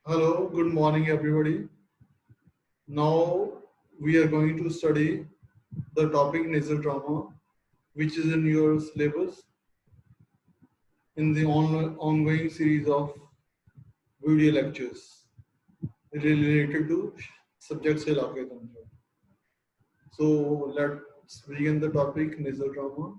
Hello, good morning, everybody. Now we are going to study the topic nasal trauma, which is in your syllabus in the ongoing series of video lectures related to subject से इलाके तंत्र. So let's begin the topic nasal trauma.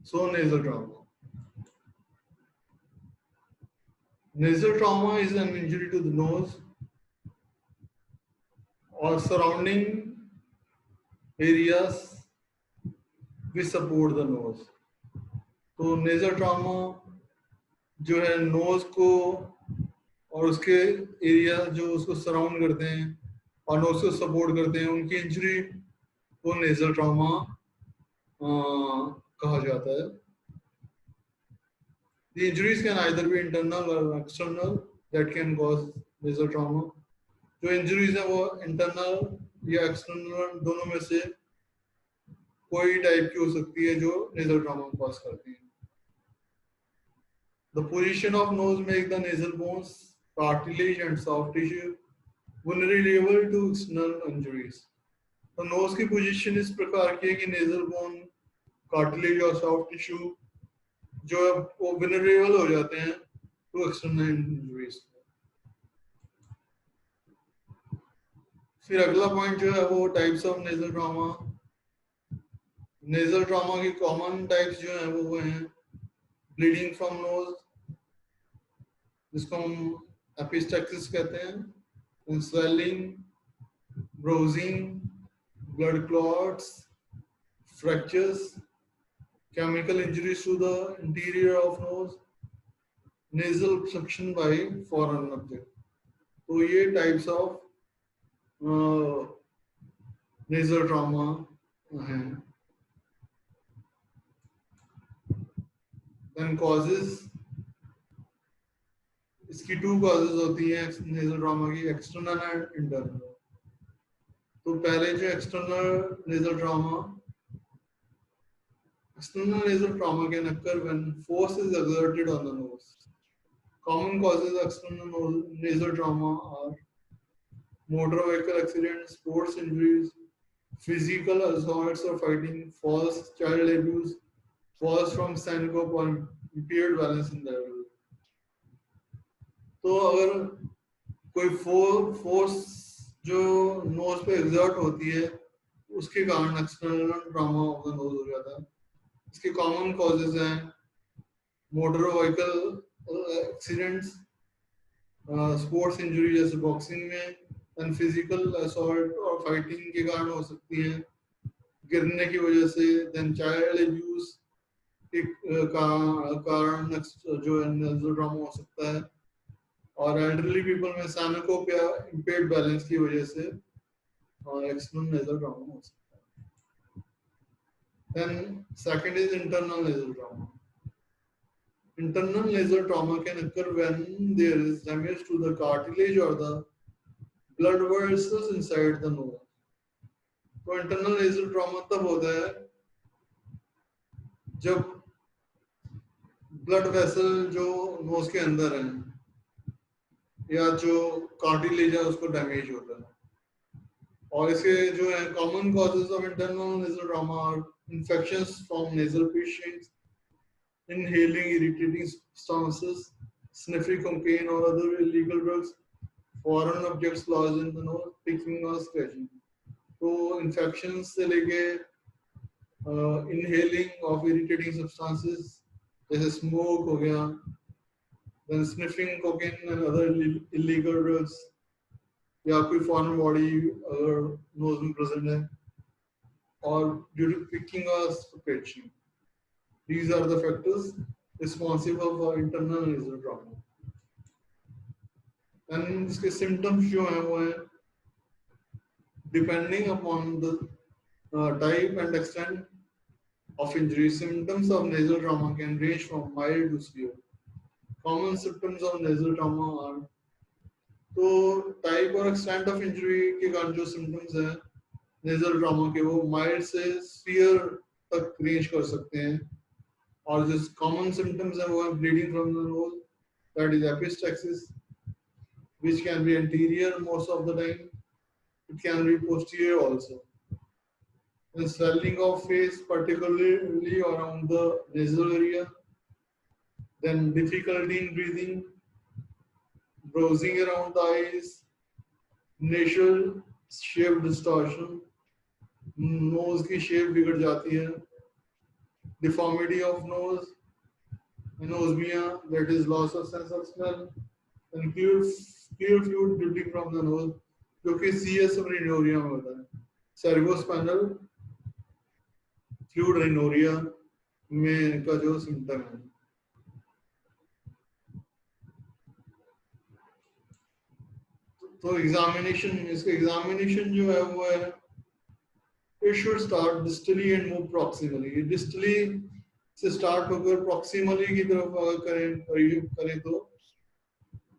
So nasal trauma. Nasal trauma is an injury to the nose or surrounding areas which support the nose. तो nasal trauma जो है knows को और उसके area जो उसको सराउंड करते हैं और नोज को सपोर्ट करते हैं उनकी इंजरी को नेजल ट्रॉमा कहा जाता है. The injuries can either be internal or external that can cause nasal trauma. जो इंजरीज है वो इंटरनल या एक्सटर्नल दोनों में से कोई टाइप की हो सकती है जो नेजल ट्रॉमा कॉज करती है. The position of nose make the nasal bones, cartilage and soft tissue vulnerable to external injuries. तो नोज की पोजीशन इस प्रकार की है कि नेजल बोन, कार्टिलेज और सॉफ्ट टिश्यू जो है वो vulnerable हो जाते हैं टू एक्सटर्नल इंजरीज. फिर अगला पॉइंट जो है वो types of nasal trauma. Nasal trauma की कॉमन टाइप्स जो हैं वो हैं ब्लीडिंग फ्रॉम नोज, जिसको हम एपिस्टेक्सिस कहते हैं, swelling, bruising, blood clots, fractures, chemical injuries to the interior of nose, nasal obstruction by foreign object. तो ये types of nasal trauma हैं. Then causes, इसकी two causes होती हैं nasal trauma की, external and internal. तो पहले जो external nasal trauma can occur when force is exerted on the nose. Common causes of external nasal trauma are motor vehicle accidents, sports injuries, physical assaults or fighting, falls, child abuse, falls from syncope or impaired balance in the level. तो अगर कोई force जो knows पे exert होती है उसके कारण external trauma of the knows हो जाता है. इसके कॉमन कॉजेज हैं motor vehicle accidents, sports injury जैसे बॉक्सिंग में, एंड फिजिकल असॉल्ट और फाइटिंग के कारण हो सकती है, गिरने की वजह से, देन चाइल्ड एब्यूज के कारण जो है नेजल ट्रॉमा हो सकता है, और एल्डरली पीपल में सैनकोप या इम्पेयर्ड बैलेंस की वजह से एक्सटर्नल नेजल ट्रॉमा हो सकता है. Then second is internal nasal trauma. Internal nasal trauma can occur when there is damage to the cartilage or the blood vessels inside the nose. तो internal nasal trauma तब होता है जब blood vessel जो nose के अंदर है या जो cartilage है उसको damage होता है. और इसके जो है common causes of internal nasal trauma are infections from nasal patients, inhaling irritating substances, sniffing cocaine or other illegal drugs, foreign objects lodged in the nose, picking or scratching. तो infections से लेके inhaling of irritating substances जैसे smoke हो गया, then sniffing cocaine and other illegal drugs, या कोई foreign body अगर nose में present है, और due to picking or scratching. These are the factors responsible for internal nasal trauma. And इसके symptoms जो हैं वो हैं depending upon the type and extent of injury. Symptoms of nasal trauma can range from mild to severe. Common symptoms of nasal trauma are, तो type और extent of injury के कारण जो सिम्टम्स है नेजल ट्रॉमा के, वो mild से severe तक रेंज कर सकते हैं। और जो कॉमन सिम्टम्स है वो है bleeding from the nose, that is epistaxis, which can be anterior most of the time. It can be posterior also. The swelling of face, particularly around the nasal area. Then difficulty in breathing, bruising around the eyes, nasal shape distortion, nose की shape बिगड़ जाती है, deformity of nose, anosmia, that is loss of sense of smell, and clear fluid dripping from the nose, जो कि CS rhinorrhea में होता है। Cerebrospinal fluid rhinorrhea में का जो सिम्टम है। तो एग्जामिनेशन, इसका एग्जामिनेशन जो है वो है, it should start distally and move proximally. Distally से स्टार्ट होकर proximally की तरफ अगर करें तो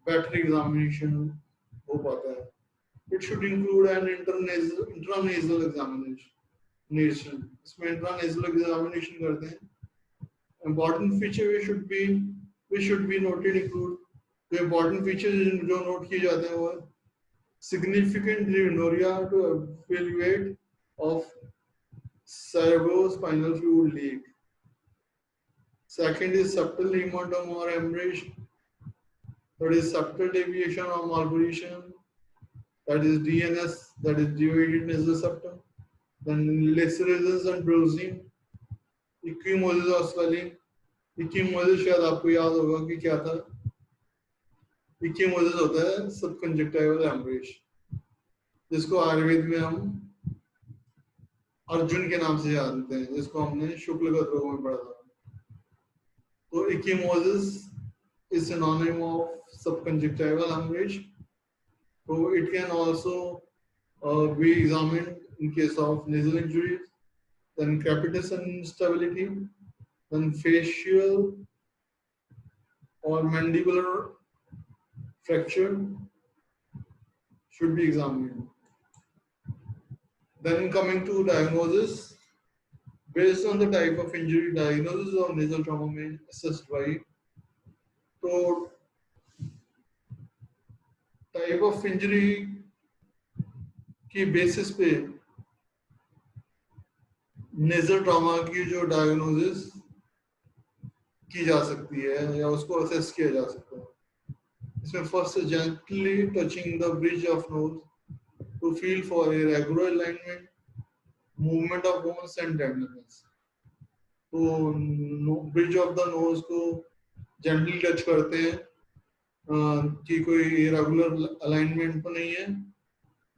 बेटर एग्जामिनेशन हो पाता है। It should include an intranasal examination. इसमें intranasal examination करते हैं। Important feature we should be noted include, the important features जो नोट किए जाते हैं वो significant rhinorrhea to evaluate of cerebrospinal fluid leak. Second is septal hematoma or hemorrhage. Third is septal deviation or malposition. That is DNS, that is deviated nasal septum. Then lacerations and bruising. Ecchymosis or swelling. Ecchymosis शायद आपको याद होगा कि क्या था। Ecchymosis होता है सबकंजक्टिवल haemorrhage, जिसको आयुर्वेद में हम अर्जुन के नाम से जानते हैं, जिसको हमने शुक्ल का रोग में पढ़ा था। तो ecchymosis is synonym of subconjunctival hemorrhage. So it can also be examined in case of nasal injuries, then capitis instability, then facial or mandibular fracture should be examined. Then coming to diagnosis, based on the type of injury, diagnosis of nasal trauma may assessed by, तो type of injury की basis पे nasal trauma की जो diagnosis की जा सकती है या उसको असेस किया जा सकता है। इसमें first gently touching the bridge of nose to feel for a regular alignment, movement of bones and tenderness. तो ब्रिज ऑफ द नोज को जेंटली टच करते हैं कि कोई इरेगुलर अलाइनमेंट तो नहीं है,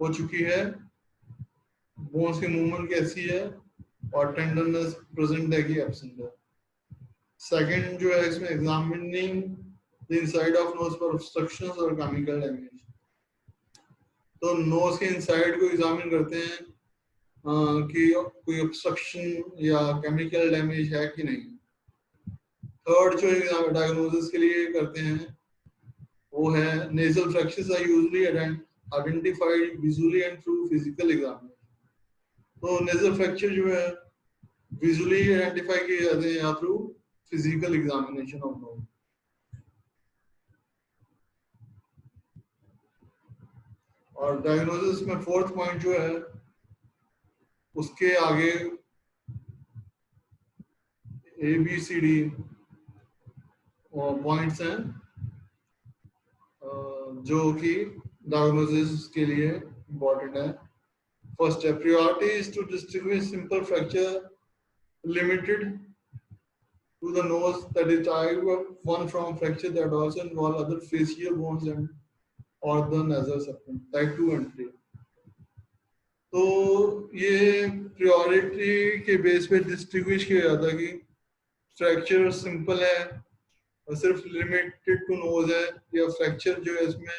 हो चुकी है, बोन्स की मूवमेंट कैसी है और टेंडरनेस प्रेजेंट है कि एब्सेंट है। सेकंड जो है इसमें examining the inside of nose for obstructions और केमिकल डैमेज। तो नोज के इनसाइड को एग्जामिन करते हैं कि कोई ऑब्स्ट्रक्शन या केमिकल डैमेज है कि नहीं। थर्ड जो डायग्नोसिस के लिए करते हैं वो है nasal fractures are usually identified visually and through physical examination. तो nasal fracture जो है visually identify किए जाते हैं या through physical examination of nose. और diagnosis में fourth point जो है उसके आगे ABCD पॉइंट्स हैं जो कि डायग्नोसिस के लिए इम्पोर्टेंट है। फर्स्ट है priority is to distinguish simple fracture limited to the nose, that is type 1 from fracture that also involve other facial bones and or the nasal septum, type 2 and 3। तो ये priority के base पे distinguish किया जाता है कि fracture simple है और सिर्फ लिमिटेड टू नोज है, या फ्रैक्चर जो है इसमें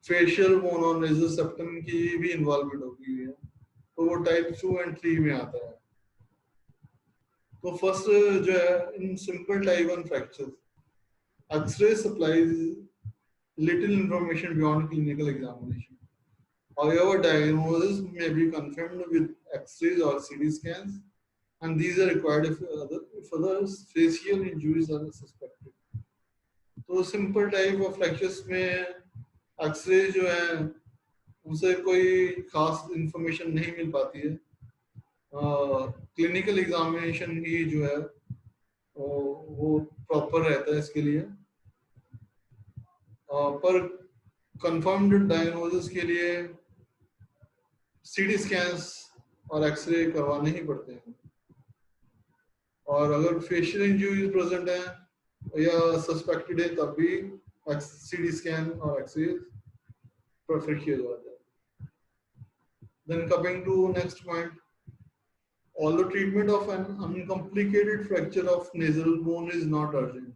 फेशियल बोन और नेजल सेप्टम की भी इन्वॉल्वमेंट होती है, तो वो टाइप 2 एंड 3 में आता है। तो फर्स्ट जो है, in simple type 1 fracture, X-ray supplies little information beyond clinical examination. However, diagnosis may be confirmed with X-rays or CT scans, and these are required if other facial injuries are suspected. तो simple type of fractures में x ray जो है उनसे कोई खास information नहीं मिल पाती है, क्लिनिकल एग्जामिनेशन ही जो है वो प्रॉपर रहता है इसके लिए, पर कंफर्म्ड डायग्नोसिस के लिए सीटी स्कैन्स और एक्सरे करवाने ही पड़ते हैं। और अगर फेशियल इंजरीज प्रेजेंट है या सस्पेक्टेड है तब भी सीटी स्कैन और एक्सरे प्रेफर किया जाता है। Then coming to next point, although treatment of an uncomplicated fracture of nasal bone is not urgent,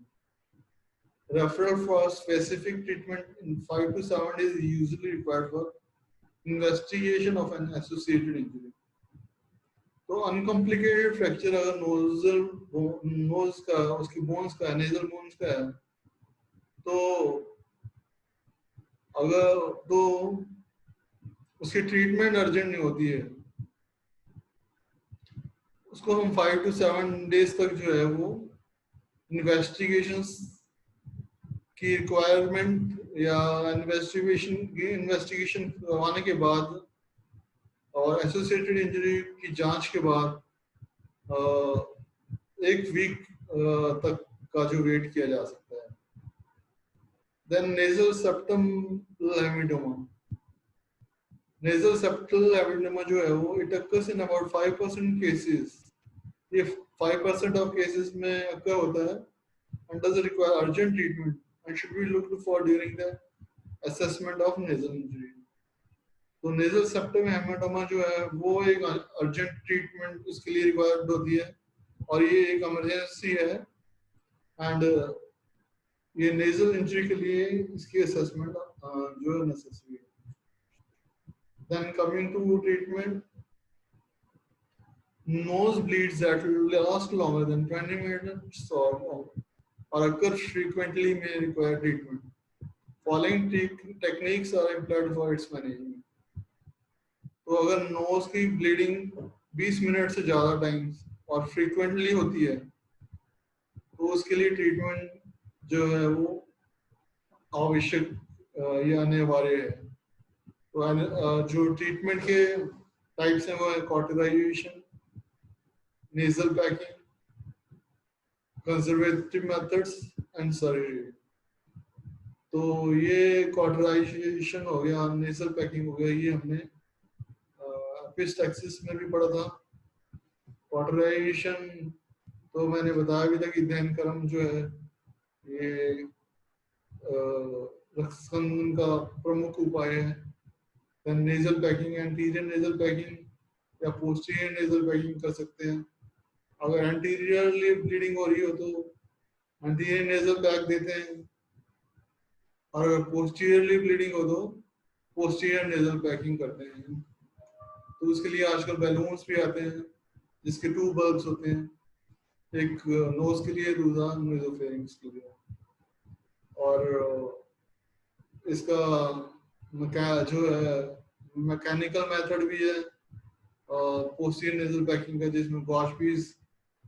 referral for specific treatment in 5 to 7 days is usually required for investigation of an associated injury. तो uncomplicated fracture अगर knows का, उसकी bones का, nasal bones का है, तो अगर तो उसकी ट्रीटमेंट अर्जेंट नहीं होती है, उसको हम 5 to 7 डेज तक जो है वो इन्वेस्टिगेशंस की रिक्वायरमेंट या इन्वेस्टिगेशन करवाने के बाद और एसोसिएटेड इंजरी की जांच के बाद 1 वीक तक का जो वेट किया जा सकता है। Then nasal septum hematoma, nasal septal hematoma जो है वो it occurs in about 5% cases, ये 5% ऑफ केसेस में अकर होता है, and does require urgent treatment and should be looked for during the assessment of nasal injury. तो नेजल सेप्टम हेमाटोमा जो है वो एक अर्जेंट ट्रीटमेंट इसके लिए रिक्वायर्ड होती है और ये एक इमरजेंसी है, एंड ये नेजल इंजरी के लिए इसकी असेसमेंट जो है नेसेसरी है। Then coming to treatment, nose bleeds that last longer than 20 minutes or occur frequently may require treatment. Following techniques are employed for its management. तो अगर नोज की ब्लीडिंग 20 मिनट से ज़्यादा टाइम और फ्रीक्वेंटली होती है तो उसके लिए ट्रीटमेंट जो है वो आवश्यक या अनिवार्य है। तो जो ट्रीटमेंट के टाइप्स हैं वो है cauterisation, nasal packing, conservative methods and surgery. तो ये कॉटराइजेशन हो गया, नेजल पैकिंग हो गया, ये हमने एपिस्टैक्सिस में भी पढ़ा था। कॉटराइजेशन तो मैंने बताया भी था कि दहन कर्म जो है ये रक्तस्कंदन का प्रमुख उपाय है। Nasal packing, anterior nasal packing या पोस्टीरियर नेजल पैकिंग कर सकते हैं। अगर एंटीरियरली ब्लीडिंग हो रही हो तो एंटीरियर नेजल पैक देते हैं, और अगर पोस्टीरियरली ब्लीडिंग हो तो पोस्टीरियर नेजल पैकिंग करते हैं। तो उसके लिए आजकल बैलून्स भी आते हैं जिसके 2 बल्ब्स होते हैं, एक नोज के लिए, दूसरा नेजोफेरिंक्स के लिए। और इसका जो है मैकेनिकल मेथड भी है पोस्टीरियर नेजल पैकिंग का, जिसमें गॉश पीस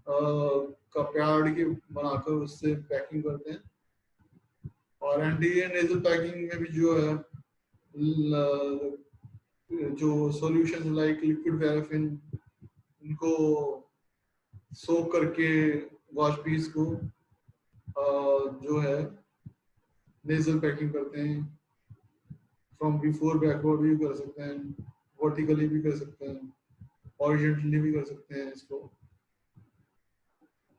का पैड के बनाकर उससे पैकिंग करते हैं। और एंटीरियर नेजल पैकिंग में भी जो है जो सॉल्यूशंस लाइक लिक्विड पैराफिन, इनको सोक करके वॉश पीस को जो है नेजल पैकिंग करते हैं। फ्रॉम बिफोर बैकवर्ड भी कर सकते हैं, वर्टिकली भी कर सकते हैं, हॉरिजॉन्टली भी कर सकते हैं इसको।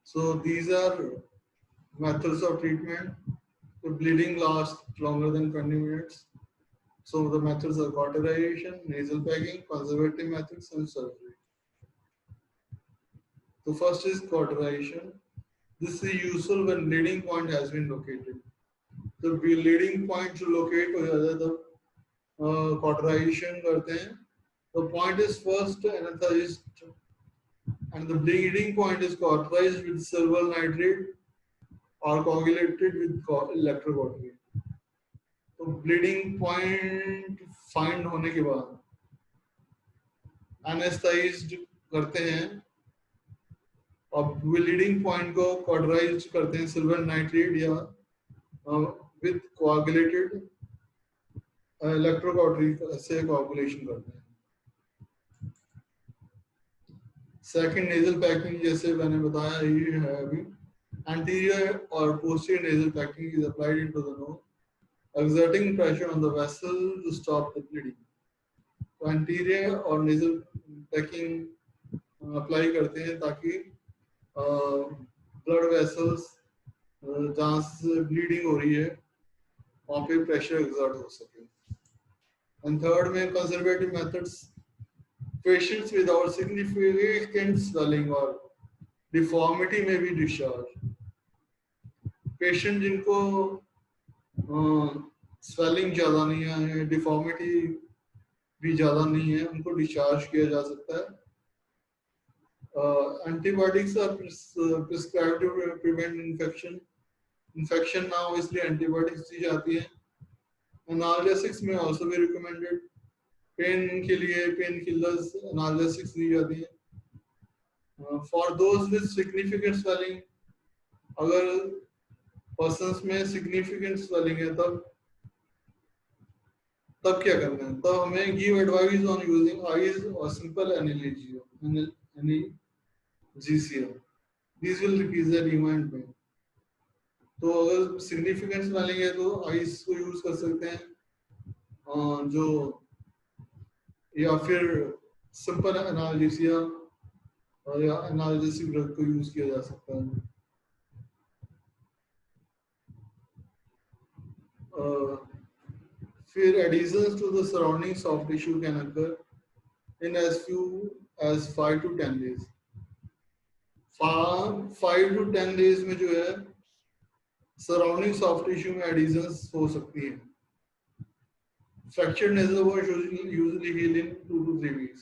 So these are methods of treatment. The bleeding lasts longer than 20 minutes. So the methods are cauterization, nasal packing, conservative methods, and surgery. So first is cauterization. This is useful when bleeding point has been located. The bleeding point to locate हो जाता है तब cauterization करते हैं. The point is first anesthetized and the bleeding point is cauterized with silver nitrate or coagulated with electrocautery. तो bleeding point find होने के बाद एनेस्थाइज्ड करते हैं और ब्लीडिंग पॉइंट को कॉटराइज करते हैं सिल्वर नाइट्रेट या विद कोआगुलेटेड इलेक्ट्रोकॉटरी से कोआगुलेशन करते हैं. सेकंड नेजल पैकिंग जैसे मैंने बताया ये है अभी. एंटीरियर और posterior nasal packing is applied into the nose exerting pressure on the vessel to stop the bleeding. तो एंटीरियर और नेजल पैकिंग अप्लाई करते हैं ताकि ब्लड वेसल्स जहाँ से ब्लीडिंग हो रही है वहाँ पे प्रेशर एक्सर्ट हो सके. एंड थर्ड में conservative methods, patients without significant swelling और डिफॉर्मिटी में भी डिस्चार्ज. पेशेंट जिनको स्वेलिंग ज़्यादा नहीं है, डिफॉर्मिटी भी ज़्यादा नहीं है, उनको डिस्चार्ज किया जा सकता है. Antibiotics are prescribed to prevent infection. Infection ना हो इसलिए एंटीबायोटिक्स दी जाती है. एनाल्जेसिक्स में ऑल्सो भी रिकमेंडेड. पेन के लिए पेन किलर्स एनाल्जेसिक्स दी जाती है. For those with significant swelling, अगर पर्सन्स में सिग्निफिकेंट स्वेलिंग है तब क्या करना है? तब हमें give advice on using ice और simple analgesia. This will decrease the demand pain. तो अगर सिग्निफिकेंट स्वेलिंग है तो आइज को यूज कर सकते हैं जो, या फिर सिंपल एनाल्जेसिया या एनाल्जेसिक ड्रग को यूज किया जा सकता है. फिर adhesions to the surrounding soft tissue can occur in as few as 5 to 10 days. 5 to 10 days में जो है सराउंडिंग सॉफ्ट टिश्यू में एडिशंस हो सकती हैं. Fractured nasal bone usually heal in 2 to 3 weeks.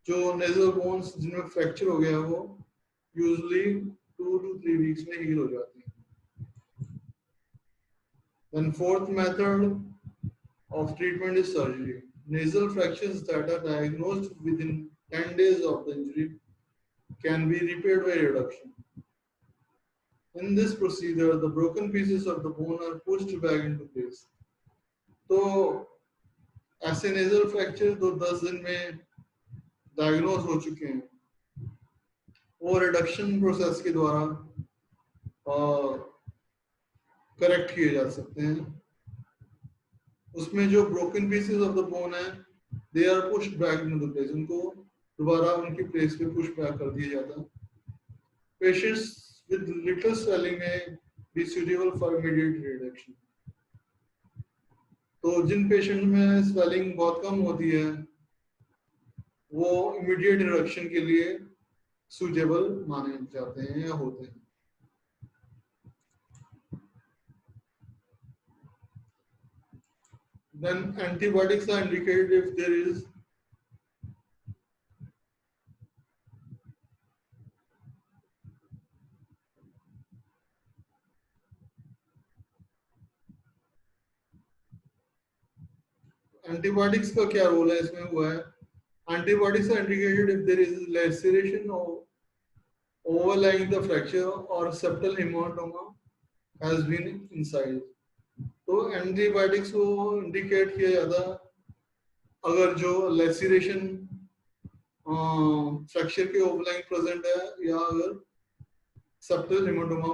जो नेजल बोन्स जिनमें फ्रैक्चर हो गया है वो यूजुअली 2 to 3 weeks में हील हो जाती हैं. Then fourth method of treatment is surgery. Nasal fractures that are diagnosed within 10 days of the injury can be repaired by reduction. In this procedure, the broken pieces of the bone are pushed back into place. तो ऐसे nasal fracture तो 10 दिन में diagnose हो चुके हैं, वो reduction process के द्वारा करेक्ट किए जा सकते हैं. उसमें जो broken pieces of the bone है they are pushed back into the place. उनको दोबारा उनकी प्लेस पे पुश बैक कर दिया जाता है. पेशेंट्स विद लिटिल स्वेलिंग में be suitable for immediate reduction. तो जिन पेशेंट में स्वेलिंग बहुत कम होती है वो इमीडिएट रिडक्शन के लिए सुटेबल माने जाते हैं या होते हैं. Then antibiotics are indicated if there is antibiotics का क्या रोल है इसमें हुआ है. Antibiotics are indicated if there is laceration overlying the fracture or septal hematoma has been incised. तो एंटीबायोटिक्स को इंडिकेट किया जाता अगर जो लैसेरेशन फ्रैक्चर के ओवरलाइंग प्रेजेंट है या अगर सेप्टल हेमाटोमा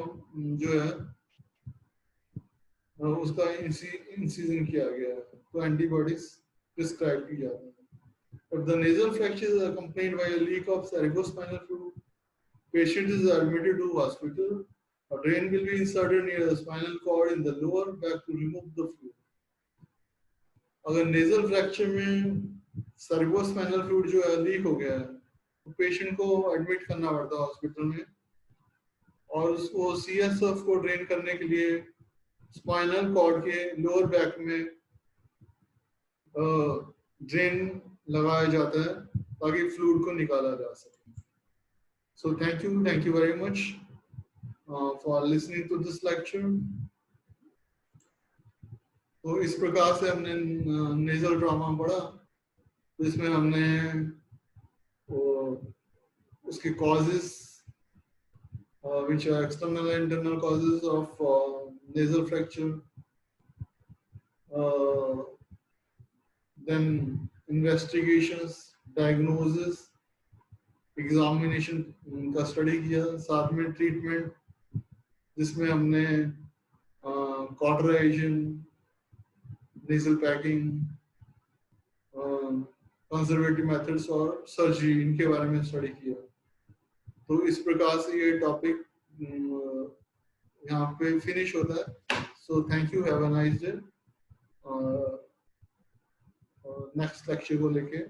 जो है उसका इंसिजन किया गया है तो एंटीबायोटिक्स प्रिस्क्राइब की जाती है. If the nasal fracture is accompanied by a leak of cerebrospinal fluid, patient is admitted to hospital. A drain will be inserted near the spinal cord in the lower back to remove the fluid. अगर nasal fracture में cerebrospinal fluid जो है leak हो गया है तो patient को admit करना पड़ता है हॉस्पिटल में और उसको सीएसएफ को ड्रेन करने के लिए स्पाइनल कॉर्ड के लोअर बैक में ड्रेन लगाया जाता है ताकि फ्लूइड को निकाला जा सके. So thank you very much for listening to this lecture. तो इस प्रकार से हमने नेजल ड्रामा पढ़ा, तो इसमें हमने उसके causes, which are external and internal causes of nasal fracture, then investigations, diagnosis, examination का स्टडी किया, साथ में ट्रीटमेंट जिसमें हमने cauterisation, nasal packing, conservative methods और सर्जरी, इनके बारे में स्टडी किया. तो इस प्रकार से ये टॉपिक यहाँ पे फिनिश होता है. So thank you, have a nice day. Next lecture को लेके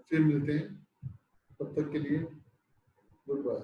फिर मिलते हैं. तब तक के लिए गुड बाय.